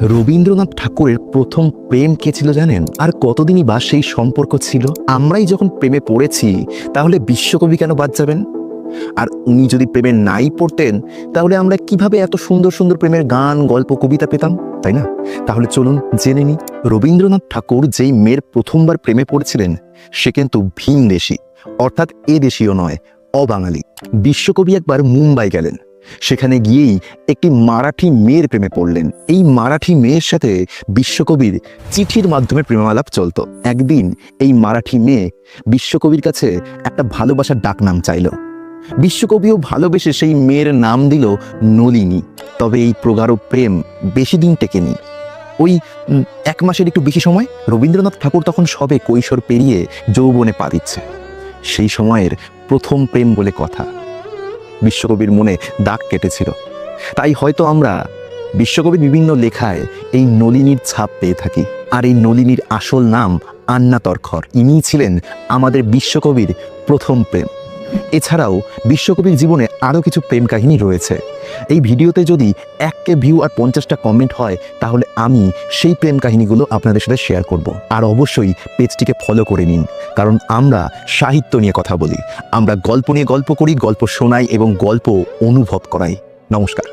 রবীন্দ্রনাথ ঠাকুরের প্রথম প্রেম কে ছিল জানেন? আর কতদিনই বা সেই সম্পর্ক ছিল? আমরাই যখন প্রেমে পড়েছি, তাহলে বিশ্বকবি কেন বাদ যাবেন? আর উনি যদি প্রেমে নাই পড়তেন, তাহলে আমরা কিভাবে এত সুন্দর সুন্দর প্রেমের গান, গল্প, কবিতা পেতাম, তাই না? তাহলে চলুন জেনে নিই। রবীন্দ্রনাথ ঠাকুর যেই মেয়ের প্রথমবার প্রেমে পড়েছিলেন, সে কিন্তু ভিনদেশী, অর্থাৎ এ দেশীয় নয়, অবাঙালি। বিশ্বকবি একবার মুম্বাই গেলেন। সেখানে গিয়েই একটি মারাঠি মেয়ের প্রেমে পড়লেন। এই মারাঠি মেয়ের সাথে বিশ্বকবির চিঠির মাধ্যমে প্রেমালাপ চলতো। একদিন এই মারাঠি মেয়ে বিশ্বকবির কাছে একটা ভালোবাসার ডাকনাম চাইল। বিশ্বকবিও ভালোবেসে সেই মেয়ের নাম দিল নলিনী। তবে এই প্রগাঢ় প্রেম বেশি দিন টেকেনি। ওই 1 মাসের একটু বেশি সময়। রবীন্দ্রনাথ ঠাকুর তখন সবে কৈশোর পেরিয়ে যৌবনে পা দিচ্ছে। সেই সময়ের প্রথম প্রেম বলে কথা। বিশ্বকবির মনে দাগ কেটেছিল। তাই হয়তো আমরা বিশ্বকবির বিভিন্ন লেখায় এই নলিনীর ছাপ পেয়ে থাকি। আর এই নলিনীর আসল নাম আন্না তর্খর। ইনিই ছিলেন আমাদের বিশ্বকবির প্রথম প্রেম। এছাড়াও বিশ্বকবির জীবনে আরও কিছু প্রেম কাহিনী রয়েছে। এই ভিডিওতে যদি 1K ভিউ আর 50টা কমেন্ট হয়, তাহলে আমি সেই প্রেম কাহিনীগুলো আপনাদের সাথে শেয়ার করব। আর অবশ্যই পেজটিকে ফলো করে নিন, কারণ আমরা সাহিত্য নিয়ে কথা বলি। আমরা গল্প নিয়ে গল্প করি, গল্প শোনাই এবং গল্প অনুভব করাই। নমস্কার।